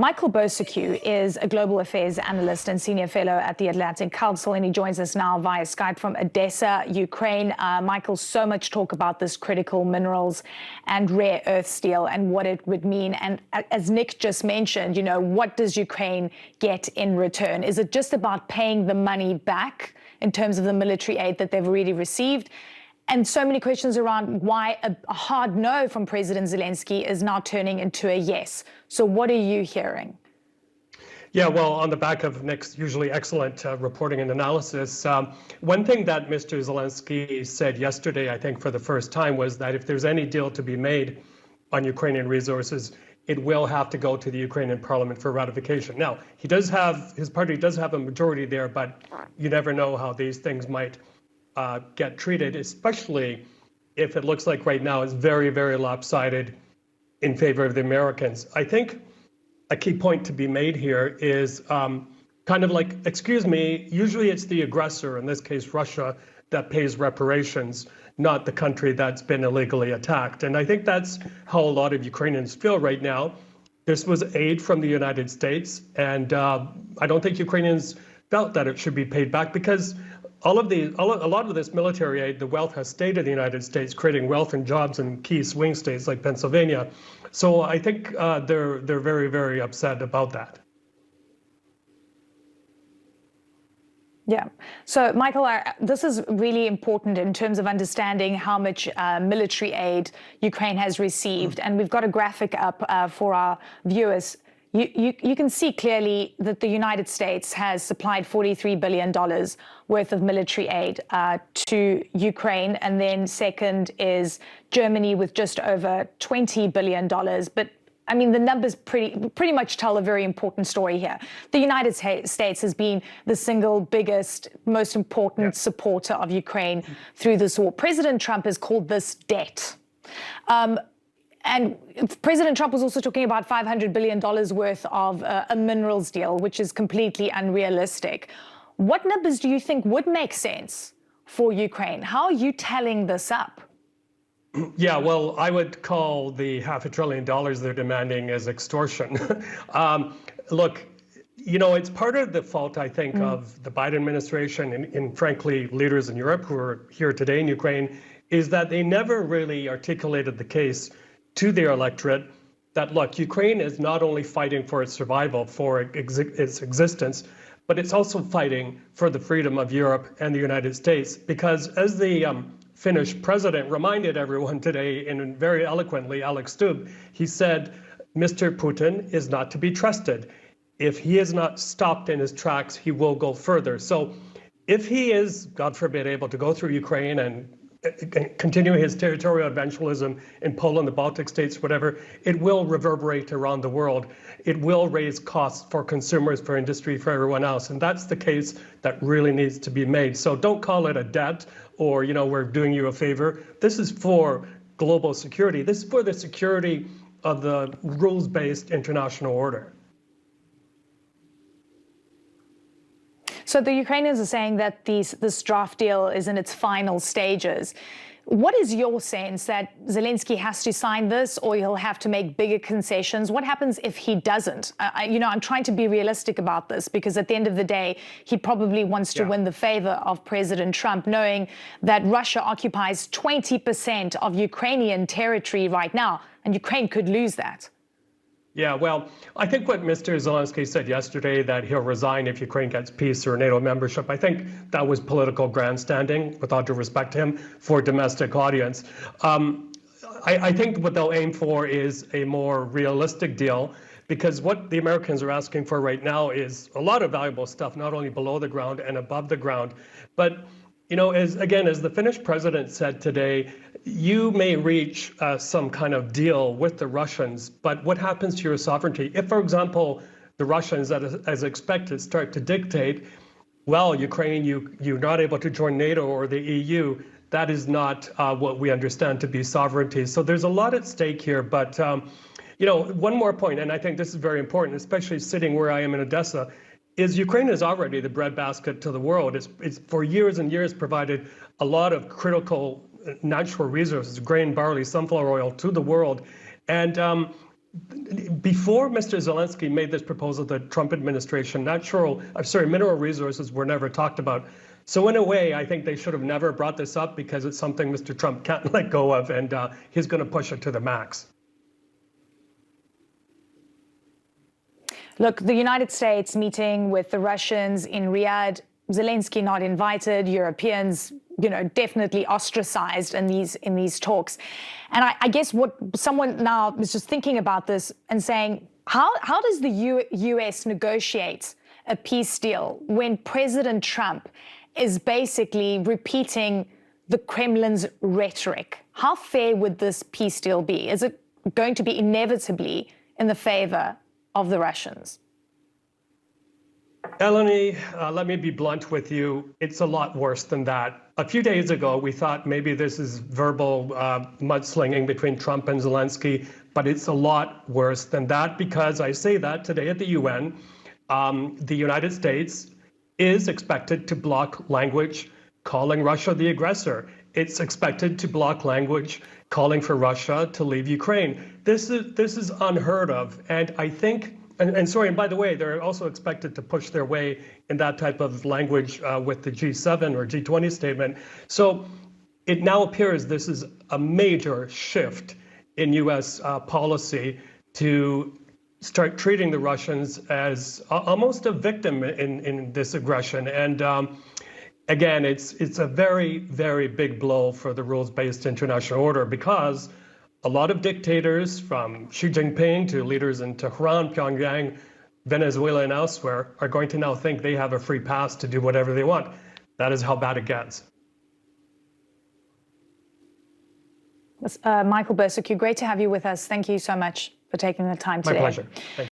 Michael Bociurkiw is a global affairs analyst and senior fellow at the Atlantic Council, and he joins us now via Skype from Odesa, Ukraine. Michael, so much talk about this critical minerals and rare earth steel and what it would mean. And as Nick just mentioned, what does Ukraine get in return? Is it just about paying the money back in terms of the military aid that they've already received? And so many questions around why a hard no from President Zelensky is now turning into a yes. So what are you hearing? Yeah, well, on the back of Nick's usually excellent reporting and analysis, one thing that Mr. Zelensky said yesterday, I think for the first time, was that if there's any deal to be made on Ukrainian resources, it will have to go to the Ukrainian parliament for ratification. Now, his party does have a majority there, but you never know how these things might get treated, especially if it looks like right now it's very, very lopsided in favor of the Americans. I think a key point to be made here is kind of like, excuse me, usually it's the aggressor, in this case Russia, that pays reparations, not the country that's been illegally attacked. And I think that's how a lot of Ukrainians feel right now. This was aid from the United States, and I don't think Ukrainians felt that it should be paid back because a lot of this military aid, the wealth has stayed in the United States, creating wealth and jobs in key swing states like Pennsylvania. So I think they're very, very upset about that. Yeah. So, Michael, this is really important in terms of understanding how much military aid Ukraine has received. And we've got a graphic up for our viewers. You can see clearly that the United States has supplied $43 billion worth of military aid to Ukraine. And then second is Germany with just over $20 billion. But I mean, the numbers pretty much tell a very important story here. The United States has been the single biggest, most important supporter of Ukraine through this war. President Trump has called this debt. And President Trump was also talking about $500 billion worth of a minerals deal, which is completely unrealistic. What numbers do you think would make sense for Ukraine? How are you tallying this up? Yeah, well, I would call the $500 billion they're demanding as extortion. Look, it's part of the fault, I think, of the Biden administration and frankly, leaders in Europe who are here today in Ukraine, is that they never really articulated the case to their electorate that, look, Ukraine is not only fighting for its survival, for its existence, but it's also fighting for the freedom of Europe and the United States. Because as the Finnish president reminded everyone today, and very eloquently, Alex Stubb, he said, Mr. Putin is not to be trusted. If he is not stopped in his tracks, he will go further. So if he is, God forbid, able to go through Ukraine and continue his territorial eventualism in Poland, the Baltic states, whatever, it will reverberate around the world. It will raise costs for consumers, for industry, for everyone else. And that's the case that really needs to be made. So don't call it a debt or, we're doing you a favor. This is for global security. This is for the security of the rules-based international order. So the Ukrainians are saying that this draft deal is in its final stages. What is your sense, that Zelensky has to sign this or he'll have to make bigger concessions? What happens if he doesn't? I'm trying to be realistic about this because at the end of the day, he probably wants to win the favor of President Trump, knowing that Russia occupies 20% of Ukrainian territory right now, and Ukraine could lose that. Yeah, well, I think what Mr. Zelensky said yesterday, that he'll resign if Ukraine gets peace or NATO membership, I think that was political grandstanding, with all due respect to him, for a domestic audience. I think what they'll aim for is a more realistic deal, because what the Americans are asking for right now is a lot of valuable stuff, not only below the ground and above the ground. But, as the Finnish president said today, you may reach some kind of deal with the Russians, but what happens to your sovereignty? If, for example, the Russians, as expected, start to dictate, well, Ukraine, you're not able to join NATO or the EU, that is not what we understand to be sovereignty. So there's a lot at stake here. But, one more point, and I think this is very important, especially sitting where I am in Odesa, is Ukraine is already the breadbasket to the world. It's for years and years provided a lot of critical natural resources, grain, barley, sunflower oil, to the world. And before Mr. Zelensky made this proposal, the Trump administration, mineral resources were never talked about. So in a way, I think they should have never brought this up because it's something Mr. Trump can't let go of, and he's going to push it to the max. Look, the United States meeting with the Russians in Riyadh, Zelensky not invited, Europeans, definitely ostracized in these talks. And I guess what someone now is just thinking about this and saying, how does the US negotiate a peace deal when President Trump is basically repeating the Kremlin's rhetoric? How fair would this peace deal be? Is it going to be inevitably in the favor of the Russians? Eleni, let me be blunt with you. It's a lot worse than that. A few days ago, we thought maybe this is verbal mudslinging between Trump and Zelensky, but it's a lot worse than that, because I say that today at the UN, the United States is expected to block language calling Russia the aggressor. It's expected to block language calling for Russia to leave Ukraine. This is unheard of, and I think. And by the way, they're also expected to push their way in that type of language with the G7 or G20 statement. So it now appears this is a major shift in U.S. policy to start treating the Russians as almost a victim in this aggression. And again, it's a very, very big blow for the rules-based international order, because a lot of dictators, from Xi Jinping to leaders in Tehran, Pyongyang, Venezuela, and elsewhere, are going to now think they have a free pass to do whatever they want. That is how bad it gets. Michael Bociurkiw, great to have you with us. Thank you so much for taking the time today. My pleasure. Thank you.